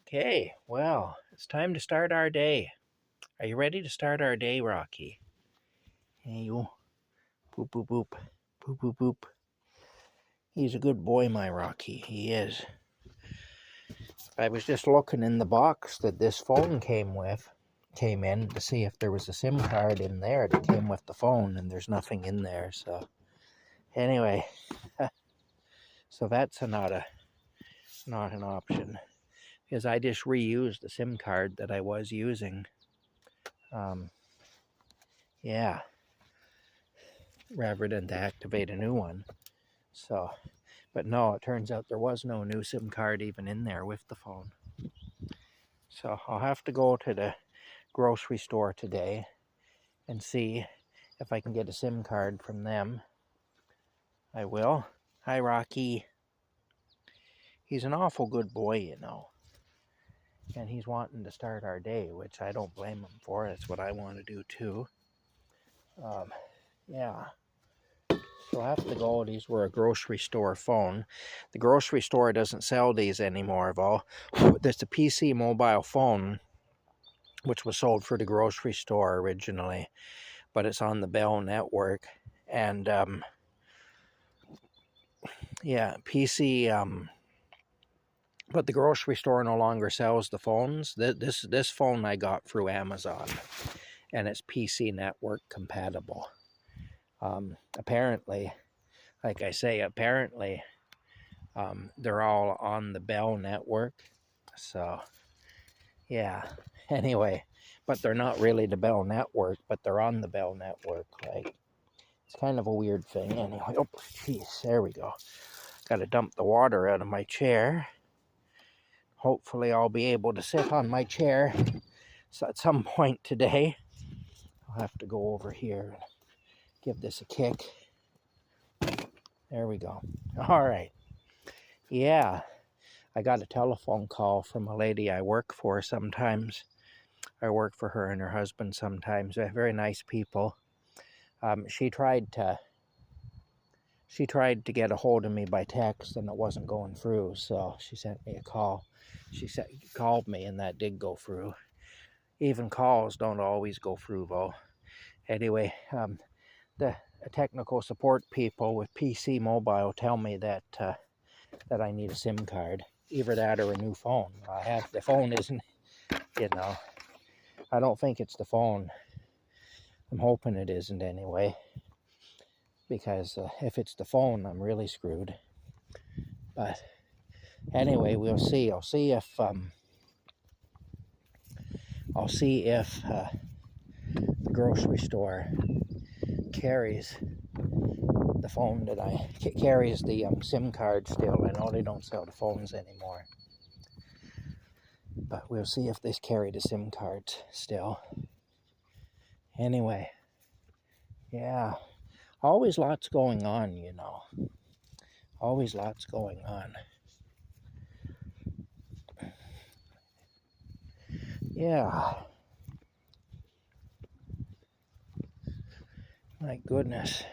Okay, well, it's time to start our day. Are you ready to start our day, Rocky? Hey, you. Boop, boop, boop. Boop, boop, boop. He's a good boy, my Rocky. He is. I was just looking in the box that this phone came in to see if there was a SIM card in there that came with the phone, and there's nothing in there. So, anyway, so that's not an option because I just reused the SIM card that I was using. Yeah, rather than to activate a new one. So, but no, it turns out there was no new SIM card even in there with the phone. So I'll have to go to the grocery store today and see if I can get a SIM card from them. I will. Hi, Rocky. He's an awful good boy, you know. And he's wanting to start our day, which I don't blame him for. That's what I want to do too. Yeah. So I have to go. These were a grocery store phone. The grocery store doesn't sell these anymore, though. There's a PC mobile phone, which was sold for the grocery store originally, but it's on the Bell network. And yeah, PC. But the grocery store no longer sells the phones. This phone I got through Amazon, and it's PC network compatible. Apparently, like I say, they're all on the Bell network. So, yeah. Anyway, but they're not really the Bell network, but they're on the Bell network. Like, it's kind of a weird thing. Anyway, oh, jeez, there we go. Got to dump the water out of my chair. Hopefully, I'll be able to sit on my chair at some point today. I'll have to go over here and give this a kick. There we go. All right. Yeah, I got a telephone call from a lady I work for sometimes. I work for her and her husband sometimes. They're very nice people. She tried to get a hold of me by text, and it wasn't going through, so she sent me a call. She called me, and that did go through. Even calls don't always go through, though. Anyway, the technical support people with PC Mobile tell me that I need a SIM card, either that or a new phone. The phone isn't, I don't think it's the phone. I'm hoping it isn't anyway, because if it's the phone, I'm really screwed. But anyway, we'll see. I'll see if the grocery store carries the phone carries the SIM card still. I know they don't sell the phones anymore, but we'll see if they carry the SIM cards still. Anyway, yeah, always lots going on, you know. Always lots going on. Yeah. My goodness.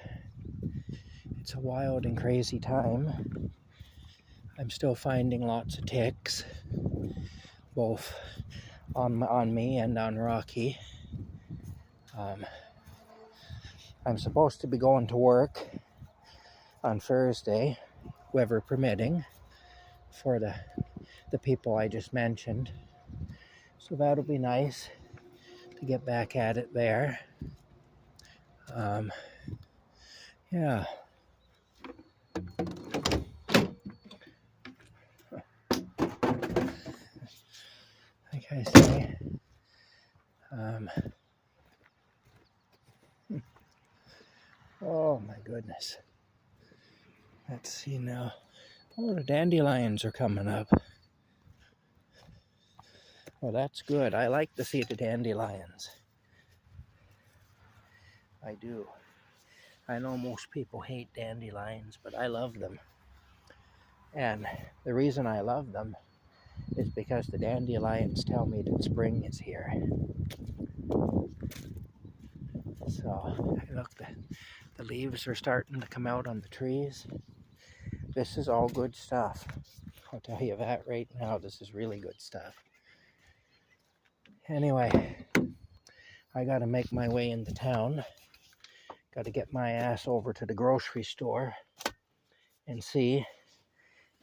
It's a wild and crazy time. I'm still finding lots of ticks, both on me and on Rocky. I'm supposed to be going to work on Thursday, weather permitting, for the people I just mentioned. So that'll be nice to get back at it there. Yeah. Like I say, oh my goodness. Let's see now. Oh, the dandelions are coming up. Well, that's good. I like to see the dandelions. I do. I know most people hate dandelions, but I love them. And the reason I love them is because the dandelions tell me that spring is here. So, look, the leaves are starting to come out on the trees. This is all good stuff. I'll tell you that right now. This is really good stuff. Anyway, I got to make my way into town. Got to get my ass over to the grocery store and see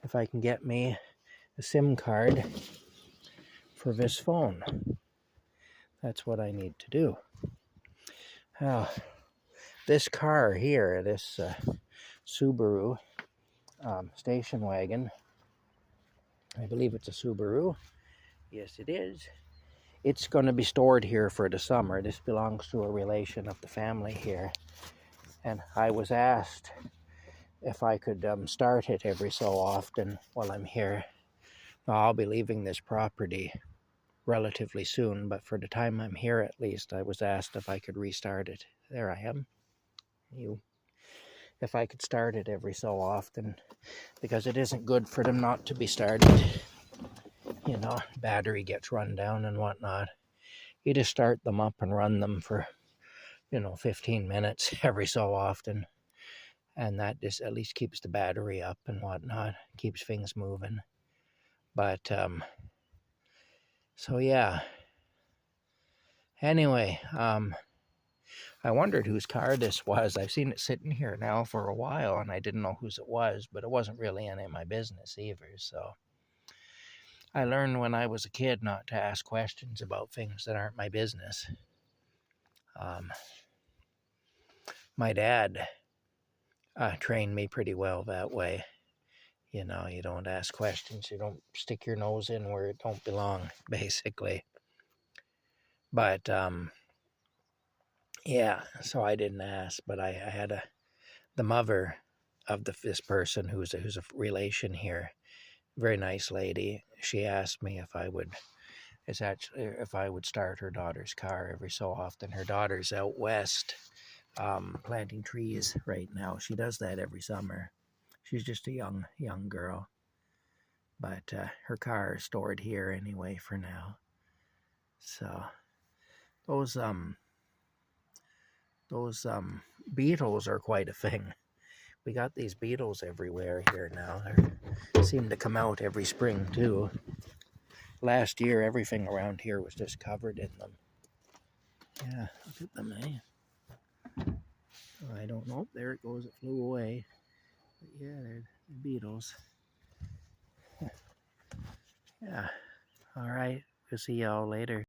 if I can get me a SIM card for this phone. That's what I need to do. Now, this car here, this Subaru station wagon, I believe it's a Subaru. Yes, it is. It's going to be stored here for the summer. This belongs to a relation of the family here. And I was asked if I could start it every so often while I'm here. I'll be leaving this property relatively soon, but for the time I'm here at least, I was asked if I could restart it. There I am. If I could start it every so often, because it isn't good for them not to be started. You know, battery gets run down and whatnot. You just start them up and run them for, 15 minutes every so often. And that just at least keeps the battery up and whatnot, keeps things moving. But, so yeah. Anyway, I wondered whose car this was. I've seen it sitting here now for a while, and I didn't know whose it was, but it wasn't really any of my business either, so. I learned when I was a kid not to ask questions about things that aren't my business. My dad trained me pretty well that way. You know, you don't ask questions. You don't stick your nose in where it don't belong, basically. But, yeah, so I didn't ask. But I had the mother of this person who's a relation here, very nice lady. She asked me if I would start her daughter's car every so often. Her daughter's out west planting trees right now. She does that every summer. She's just a young girl, but her car is stored here anyway for now. So those beetles are quite a thing. We got these beetles everywhere here now. They seem to come out every spring too. Last year, everything around here was just covered in them. Yeah, look at them, eh? I don't know. There it goes. It flew away. But yeah, they're beetles. Yeah. All right. We'll see y'all later.